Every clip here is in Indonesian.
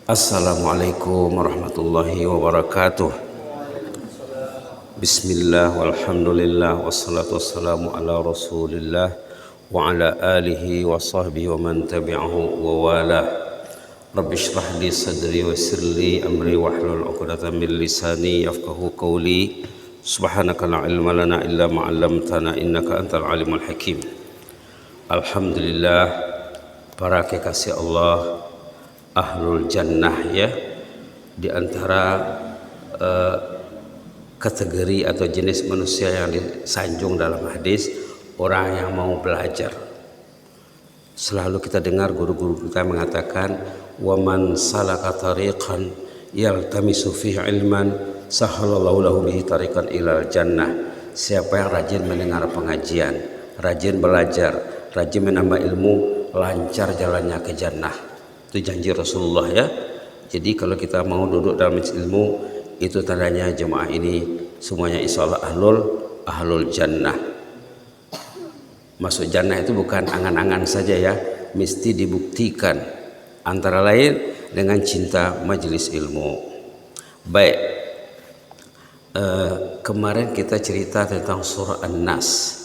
Assalamualaikum warahmatullahi wabarakatuh. Bismillah walhamdulillah wassalatu wassalamu ala rasulillah wa ala alihi wa sahbihi wa man tabi'ahu wa wala. Rabbi shrah li sadri wa yassir li amri wahlul 'uqdatam min lisani yafqahu qawli. Subhanaka la ilma lana illa ma 'allamtana innaka antal alimul hakim. Alhamdulillah, para kekasih Allah, ahlul jannah ya, di antara kategori atau jenis manusia yang disanjung dalam hadis, orang yang mau belajar. Selalu kita dengar guru-guru kita mengatakan, wa man salaka tariqan yaltamisu fihi ilman sahalallahu lahu bihi tariqan ilal jannah. Siapa yang rajin mendengar pengajian, rajin belajar, rajin menambah ilmu, lancar jalannya ke jannah. Itu janji Rasulullah ya. Jadi kalau kita mau duduk dalam majlis ilmu, itu tandanya jemaah ini semuanya insyaallah ahlul jannah. Masuk jannah itu bukan angan-angan saja ya, mesti dibuktikan, antara lain dengan cinta majlis ilmu. Baik, kemarin kita cerita tentang surah An-Nas.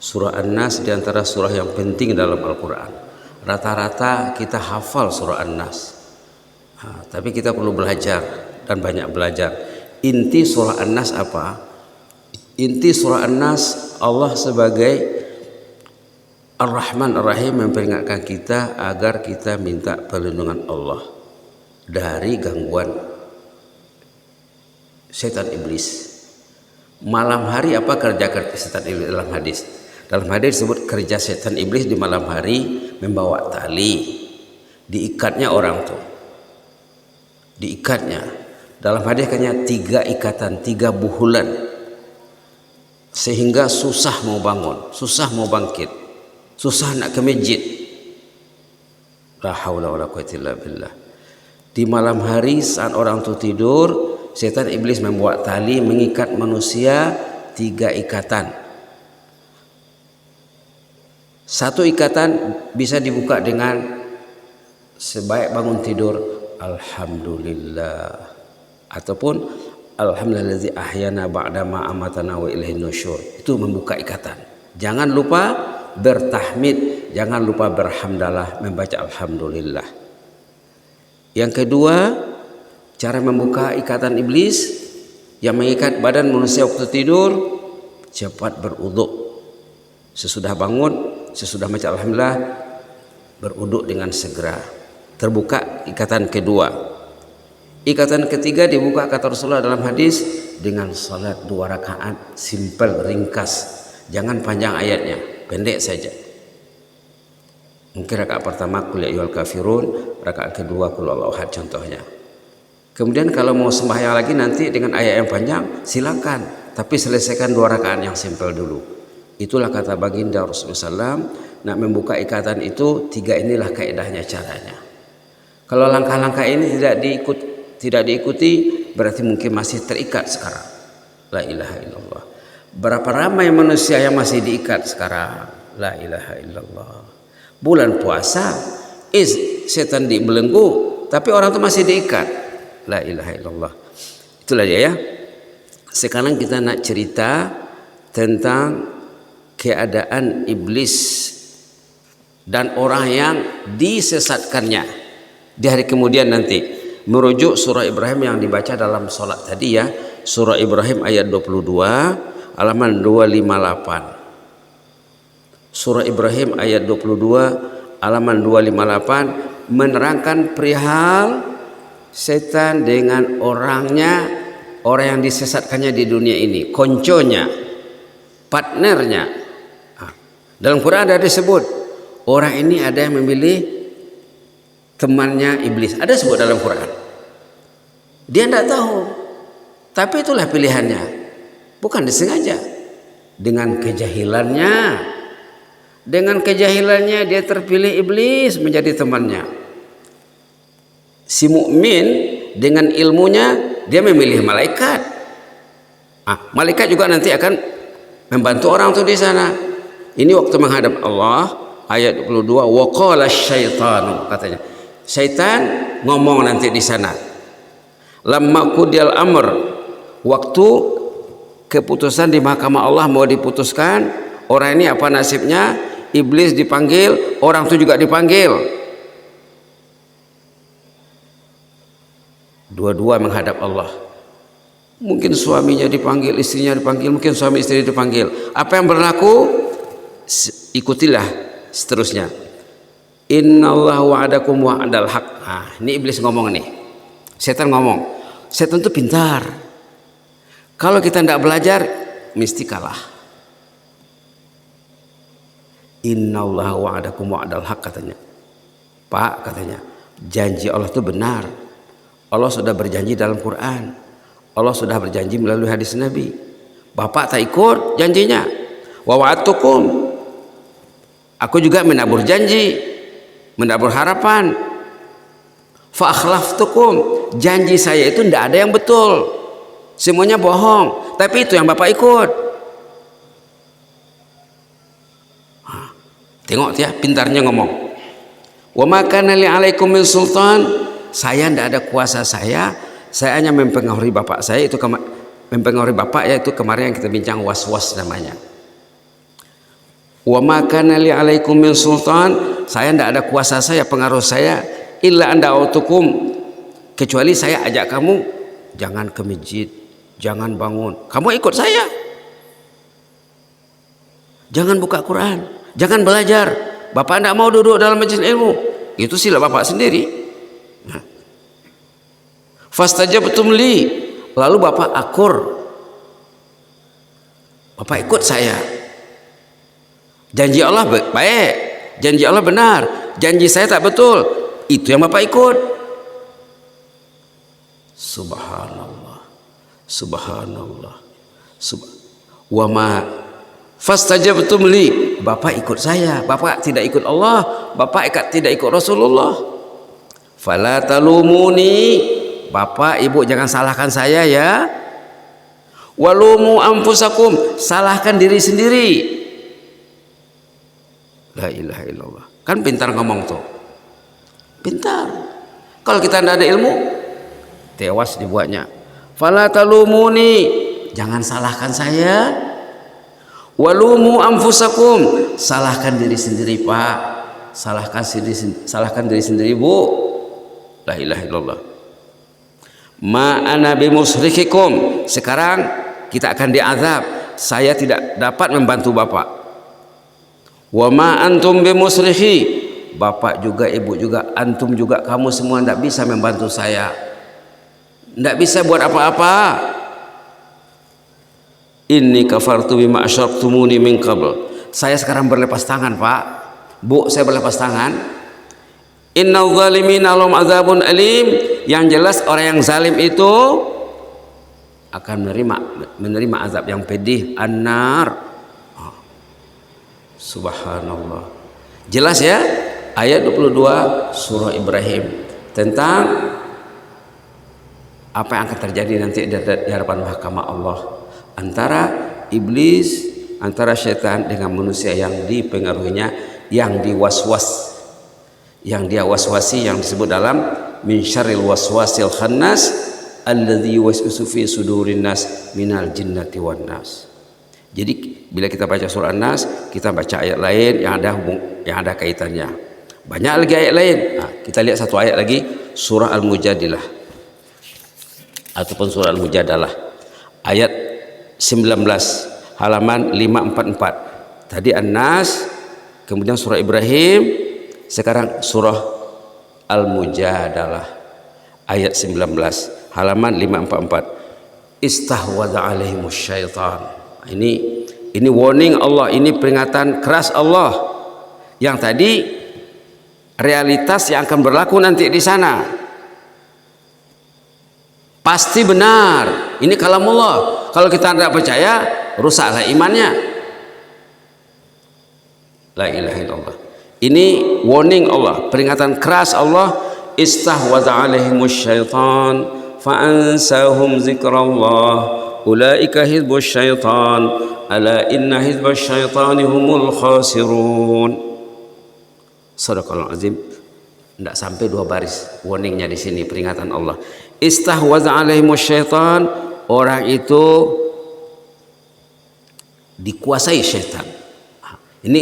Surah An-Nas diantara surah yang penting dalam Al-Quran. Rata-rata kita hafal surah An-Nas, tapi kita perlu belajar dan banyak belajar. Inti surah An-Nas apa? Inti surah An-Nas, Allah sebagai Ar-Rahman Ar-Rahim memperingatkan kita agar kita minta perlindungan Allah dari gangguan setan iblis. Malam hari apa kerja setan iblis dalam hadis? Dalam hadis disebut kerja setan iblis di malam hari, membawa tali, diikatnya orang tuh, diikatnya. Dalam hadis katanya 3 ikatan, 3 buhulan, sehingga susah mau bangun, susah mau bangkit, susah nak ke masjid. La haula wala quwwata illa billah. Di malam hari saat orang tuh tidur, setan iblis membuat tali mengikat manusia 3 ikatan. Satu ikatan bisa dibuka dengan sebaik bangun tidur alhamdulillah, ataupun alhamdulillazi ahyana ba'dama amatana wa ilaihin nusyur. Itu membuka ikatan. Jangan lupa bertahmid, jangan lupa berhamdalah, membaca alhamdulillah. Yang kedua, cara membuka ikatan iblis yang mengikat badan manusia waktu tidur, cepat berwudu. Sesudah bangun, sesudah baca alhamdulillah, berwudu dengan segera. Terbuka ikatan kedua. Ikatan ketiga dibuka kata Rasulullah dalam hadis dengan salat 2 rakaat, simple, ringkas. Jangan panjang ayatnya, pendek saja. Mungkin rakaat pertama qul ya ayyuhal kafirun, rakaat kedua qul huwallahu ahad contohnya. Kemudian kalau mau sembahyang lagi nanti dengan ayat yang panjang, silakan, tapi selesaikan 2 rakaat yang simple dulu. Itulah kata baginda Rasulullah SAW, nak membuka ikatan itu 3 inilah kaedahnya, caranya. Kalau langkah-langkah ini tidak diikuti, berarti mungkin masih terikat sekarang. La ilaha illallah. Berapa ramai manusia yang masih diikat sekarang? La ilaha illallah. Bulan puasa, setan dibelenggu, tapi orang itu masih diikat. La ilaha illallah. Itulah dia ya. Sekarang kita nak cerita tentang keadaan iblis dan orang yang disesatkannya di hari kemudian nanti, merujuk surah Ibrahim yang dibaca dalam sholat tadi ya, surah Ibrahim ayat 22 halaman 258. Surah Ibrahim ayat 22 halaman 258 menerangkan perihal setan dengan orangnya, orang yang disesatkannya di dunia ini, konconya, partnernya. Dalam Quran ada disebut orang ini ada yang memilih temannya iblis, ada sebut dalam Quran. Dia tidak tahu, tapi itulah pilihannya, bukan disengaja. Dengan kejahilannya dia terpilih iblis menjadi temannya. Si mukmin dengan ilmunya dia memilih malaikat. Malaikat juga nanti akan membantu orang tuh di sana. Ini waktu menghadap Allah, ayat 22, waqala syaitanu, katanya Syaitan ngomong nanti di sana. Lamma qudiyal amr, waktu keputusan di mahkamah Allah mau diputuskan, orang ini apa nasibnya? Iblis dipanggil, orang itu juga dipanggil. Dua-dua menghadap Allah. Mungkin suaminya dipanggil, istrinya dipanggil, mungkin suami istri dipanggil. Apa yang berlaku? Ikutilah seterusnya. Innallaha wa'adakum wa'adal haq. Nah, ini iblis ngomong nih. Setan ngomong. Setan itu pintar. Kalau kita tidak belajar, mesti kalah. Innallaha wa'adakum wa'adal haq katanya. Pak katanya, janji Allah itu benar. Allah sudah berjanji dalam Quran. Allah sudah berjanji melalui hadis Nabi. Bapak tak ikut janjinya. Wa wa'adtukum. Aku juga menabur janji, menabur harapan. Fa akhlaftukum. Janji saya itu tidak ada yang betul. Semuanya bohong. Tapi itu yang Bapak ikut. Tengok ya, pintarnya ngomong. Wa ma kana li 'alaikum min sultan. Saya tidak ada kuasa saya hanya mempengaruhi bapak saya. Itu mempengaruhi bapak, yaitu kemarin yang kita bincang was-was namanya. Wa ma kana li 'alaikum min sultan. Saya tidak ada kuasa saya, pengaruh saya, illa anda autukum, kecuali saya ajak kamu jangan ke masjid, jangan bangun, kamu ikut saya. Jangan buka Quran, jangan belajar. Bapak tidak mau duduk dalam majelis ilmu, itu sila bapak sendiri. Fastajabtum li, lalu bapak akur, bapak ikut saya. Janji Allah baik, janji Allah benar, janji saya tak betul, itu yang bapak ikut. Subhanallah, subhanallah, wa ma fastajabtum li, bapak ikut saya, bapak tidak ikut Allah, bapak tidak ikut Rasulullah. Fala talumuni, bapak ibu jangan salahkan saya ya. Walumu anfusakum, salahkan diri sendiri. La ilaha illallah. Kan pintar ngomong tuh, pintar. Kalau kita tidak ada ilmu, tewas dibuatnya. Fala talumuni, jangan salahkan saya. Walumu anfusakum, salahkan diri sendiri pak, salahkan diri sendiri bu. La ilaha illallah. Ma ana bimusrikikum, sekarang kita akan diazab, saya tidak dapat membantu bapak. Wa ma antum bimusrikhi, bapak juga ibu juga antum juga kamu semua tidak bisa membantu saya, tidak bisa buat apa-apa. Inni kafartu bima asyraktumuni min qabl, saya sekarang berlepas tangan pak, bu, saya berlepas tangan. Innal zalimina lahum azabun alim, yang jelas orang yang zalim itu akan menerima azab yang pedih, an-nar. Subhanallah. Jelas ya, ayat 22 surah Ibrahim tentang apa yang akan terjadi nanti di hadapan mahkamah Allah antara iblis, antara syaitan dengan manusia yang dipengaruhinya, yang dia waswasi, yang disebut dalam min syarril waswasil khannas alladzi yuwaswisu fi sudurin nas minal jinnati wan nas. Jadi bila kita baca surah An-Nas, kita baca ayat lain yang ada kaitannya. Banyak lagi ayat lain. Nah, kita lihat satu ayat lagi, surah Al-Mujadilah ataupun surah Al-Mujadalah ayat 19 halaman 544. Tadi An-Nas, kemudian surah Ibrahim, sekarang surah Al-Mujadalah ayat 19 halaman 544. Istahwadha alaihimus syaitan. Ini warning Allah, ini peringatan keras Allah. Yang tadi realitas yang akan berlaku nanti di sana pasti benar. Ini kalamullah. Kalau kita tidak percaya, rusaklah imannya. La ilaha illallah. Ini warning Allah, peringatan keras Allah. Istahwadha alaihimus syaitan fa'ansahum zikrallah ulaika hizbus syaitan ala inna hizbus syaitani humul khasirun. Sadaqallahul azim. Tidak sampai 2 baris warningnya di sini, peringatan Allah. Istahwaza alaihimus syaitan, orang itu dikuasai syaitan. Ini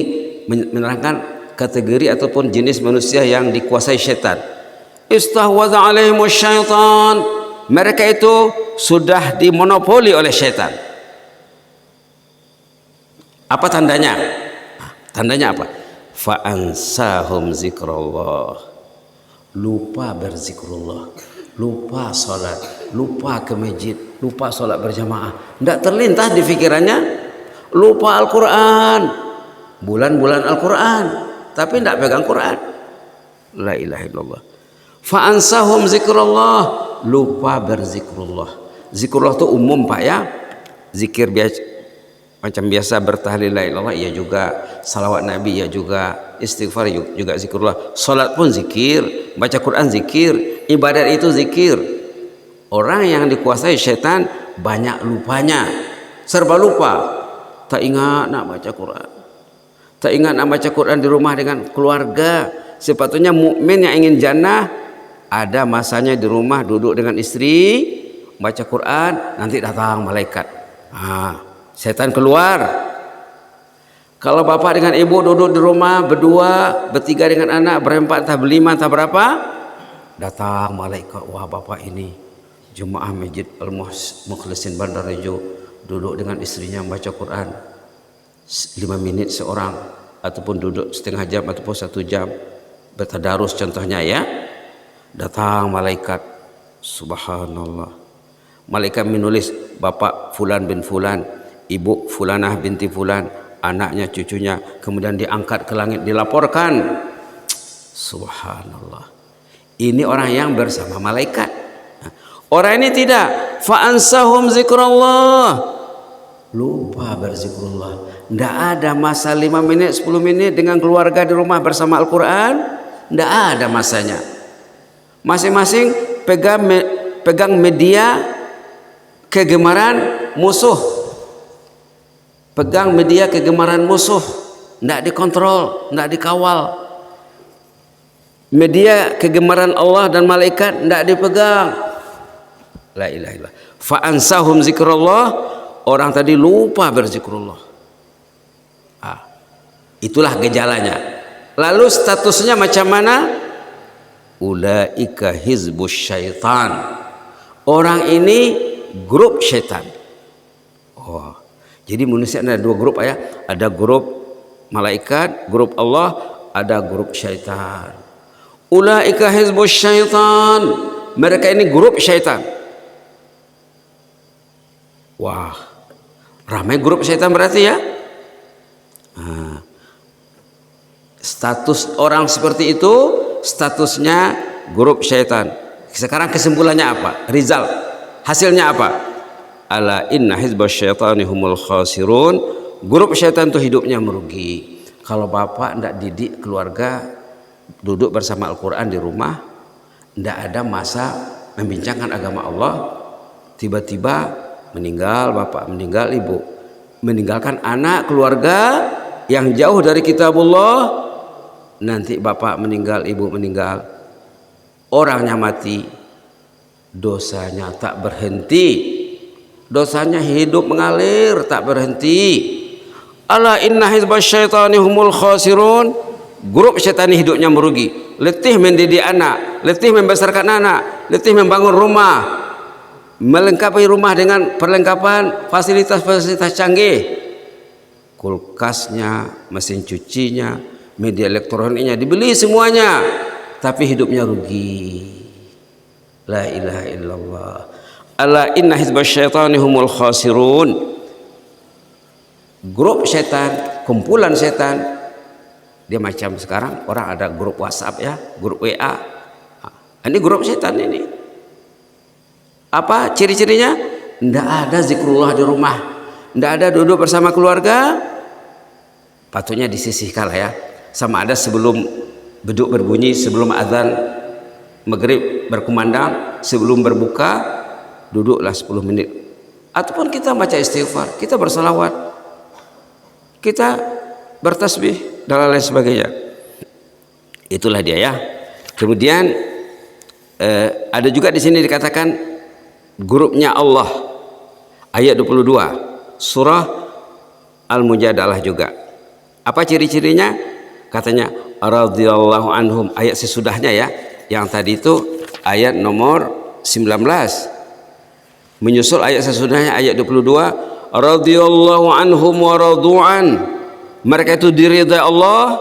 menerangkan kategori ataupun jenis manusia yang dikuasai syaitan. Istahwaza alaihimus syaitan, mereka itu sudah dimonopoli oleh syaitan. Apa tandanya? Tandanya apa? Fa'ansahum zikrullah, lupa berzikrullah, lupa sholat, lupa ke masjid, lupa sholat berjamaah, tidak terlintas di pikirannya, lupa Al-Quran, bulan-bulan Al-Quran, tapi tidak pegang Quran. La ilaha illallah. Fa'ansahum zikrullah, lupa berzikrullah. Zikrullah itu umum Pak ya, zikir biasa, macam biasa bertahlil la ilallah, iya juga, salawat Nabi iya juga, istighfar juga zikrullah, salat pun zikir, baca Quran zikir, ibadat itu zikir. Orang yang dikuasai syaitan banyak lupanya, serba lupa, tak ingat nak baca Quran, tak ingat nak baca Quran di rumah dengan keluarga. Sepatutnya mukmin yang ingin jannah ada masanya di rumah duduk dengan istri baca Quran, nanti datang malaikat. Setan keluar. Kalau bapak dengan ibu duduk di rumah berdua, bertiga dengan anak, berempat, entah berlima, entah berapa, datang malaikat. Wah, bapak ini jemaah Masjid Al-Mukhlisin Bandar Rejo, duduk dengan istrinya membaca Quran 5 menit seorang, ataupun duduk setengah jam ataupun 1 jam bertadarus contohnya ya. Datang malaikat, subhanallah. Malaikat menulis bapak fulan bin fulan, ibu fulanah binti fulan, anaknya, cucunya, kemudian diangkat ke langit, dilaporkan. Subhanallah. Ini orang yang bersama malaikat. Orang ini tidak. Fa'ansahum zikrullah, lupa berzikrullah. Tidak ada masa 5 menit 10 menit dengan keluarga di rumah bersama Al-Quran. Tidak ada masanya. Masing-masing pegang media kegemaran musuh, pegang media kegemaran musuh, tidak dikontrol, tidak dikawal. Media kegemaran Allah dan malaikat tidak dipegang. La ilaha illallah. Fa'ansahum zikrullah, orang tadi lupa berzikrullah. Itulah gejalanya. Lalu statusnya macam mana? Ulaika hizbus syaitan, orang ini grup syaitan. Oh, jadi manusia ada 2 grup ya, ada grup malaikat, grup Allah, ada grup syaitan. Ulaika hizbus syaitan, mereka ini grup syaitan. Wah, ramai grup syaitan berarti ya. Status orang seperti itu statusnya grup syaitan. Sekarang kesimpulannya apa? Rizal, hasilnya apa? Ala inna hizbasy syaitani humul khasirun. Grup syaitan itu hidupnya merugi. Kalau bapak tidak didik keluarga duduk bersama Al-Quran di rumah, tidak ada masa membincangkan agama Allah, tiba-tiba meninggal bapak, meninggal ibu, meninggalkan anak keluarga yang jauh dari kitabullah. Nanti bapak meninggal, ibu meninggal, orangnya mati, dosanya tak berhenti, dosanya hidup mengalir tak berhenti. Ala inna hizbasy syaitani humul khasirun, grup syaitan hidupnya merugi, letih mendidik anak, letih membesarkan anak, letih membangun rumah, melengkapi rumah dengan perlengkapan fasilitas-fasilitas canggih, kulkasnya, mesin cucinya, media elektroniknya dibeli semuanya, tapi hidupnya rugi. La ilaha illallah. Ala inna hizbasy syaitani humul khasirun. Grup setan, kumpulan setan, dia macam sekarang orang ada grup WhatsApp ya, grup WA. Ini grup setan ini. Apa ciri-cirinya? Tidak ada zikrullah di rumah, tidak ada duduk bersama keluarga. Patutnya disisihkan lah ya. Sama ada sebelum beduk berbunyi, sebelum azan maghrib berkumandang, sebelum berbuka duduklah 10 menit, ataupun kita baca istighfar, kita bersalawat, kita bertasbih dan lain sebagainya. Itulah dia ya. Kemudian ada juga di sini dikatakan grupnya Allah, ayat 22 surah Al-Mujadalah juga. Apa ciri-cirinya? Katanya radhiyallahu anhum, ayat sesudahnya ya. Yang tadi itu ayat nomor 19. Menyusul ayat sesudahnya ayat 22, radhiyallahu anhum wa radu'an. Mereka itu diridai Allah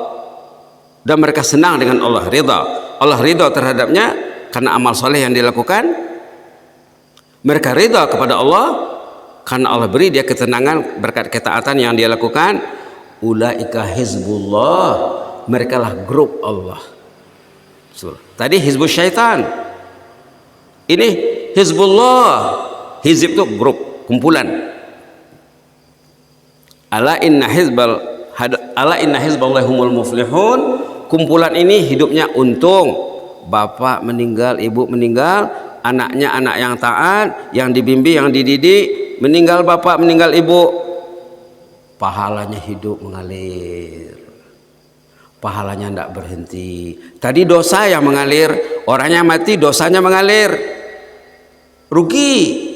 dan mereka senang dengan Allah, ridha. Allah ridha terhadapnya karena amal soleh yang dilakukan. Mereka ridha kepada Allah karena Allah beri dia ketenangan berkat ketaatan yang dia lakukan. Ulaika hizbullah, mereka lah grup Allah. Tadi hizbus syaitan, ini hizbullah. Hizib itu grup, kumpulan. Ala inna hizballahi humul muflihun. Kumpulan ini hidupnya untung. Bapak meninggal, ibu meninggal, anaknya anak yang taat, yang dibimbing, yang dididik. Meninggal bapak, meninggal ibu, pahalanya hidup mengalir, pahalanya tidak berhenti. Tadi dosa yang mengalir, orangnya mati, dosanya mengalir, rugi.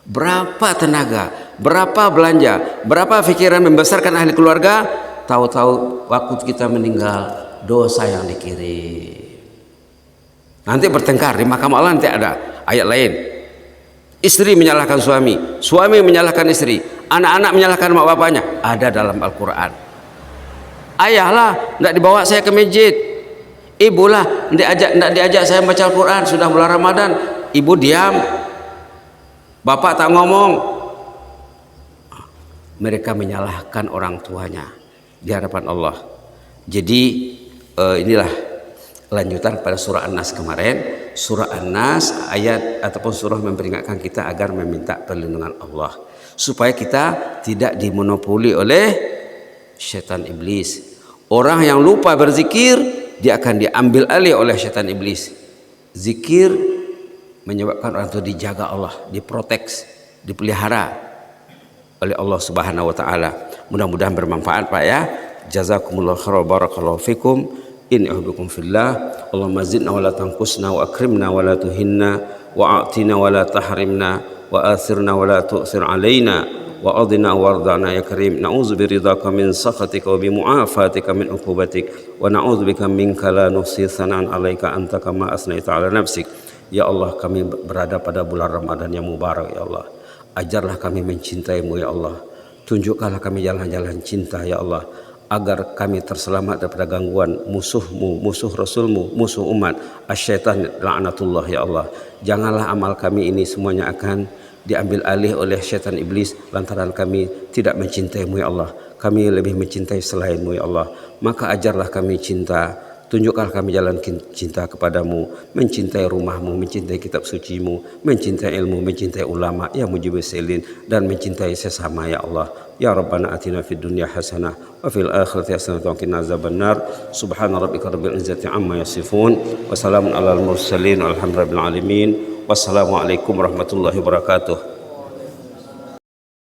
Berapa tenaga, berapa belanja, berapa pikiran membesarkan ahli keluarga, tahu-tahu waktu kita meninggal dosa yang dikirim. Nanti bertengkar di mahkamah Allah, nanti ada ayat lain. Istri menyalahkan suami, suami menyalahkan istri, anak-anak menyalahkan mak bapaknya, ada dalam Al-Quran. Ayahlah tidak dibawa saya ke masjid, ibulah tidak diajak saya baca Al-Quran, sudah bulan Ramadan, ibu diam, bapak tak ngomong. Mereka menyalahkan orang tuanya di hadapan Allah. Jadi inilah lanjutan pada surah An-Nas kemarin. Surah An-Nas ayat ataupun surah memperingatkan kita agar meminta perlindungan Allah supaya kita tidak dimonopoli oleh syaitan iblis. Orang yang lupa berzikir, dia akan diambil alih oleh syaitan iblis. Zikir menyebabkan orang itu dijaga Allah, diprotek, dipelihara oleh Allah Subhanahu wa taala. Mudah-mudahan bermanfaat Pak ya. Jazakumullah khairan, barakallahu fikum. In uhibbukum fillah. Allahumma zidna wa la tanqusna wa akrimna wa la tuhinna wa a'tina wa la tahrimna wa athirna wa la tu'thir alaina wa adina wardana ya karim. Na'udzu biridhaka min sakhatika wa bi mu'afatika min uqubatik wa na'udzu bika minka la nuhsi tsana'an 'alaika anta kama asnaita 'ala nafsik. Ya Allah, kami berada pada bulan Ramadan yang mubarak ya Allah. Ajarlah kami mencintaimu ya Allah. Tunjukkanlah kami jalan-jalan cinta ya Allah, agar kami terselamat daripada gangguan musuhmu, musuh Rasulmu, musuh umat, asyaitan la'natullah ya Allah. Janganlah amal kami ini semuanya akan diambil alih oleh syaitan iblis lantaran kami tidak mencintaimu ya Allah. Kami lebih mencintai selainmu ya Allah. Maka ajarlah kami cinta, tunjukkan kami jalan cinta kepadamu, mencintai rumahmu, mencintai kitab sucimu, mencintai ilmu, mencintai ulama ya mujibus silin, dan mencintai sesama ya Allah. Ya Rabbana atina fid dunya hasanah wa fil akhirati hasanah wa qina azabannar. Subhana rabbika rabbil izzati amma yasifun wa salamun alal mursalin walhamdulillahi rabbil alamin. Wassalamualaikum warahmatullahi wabarakatuh.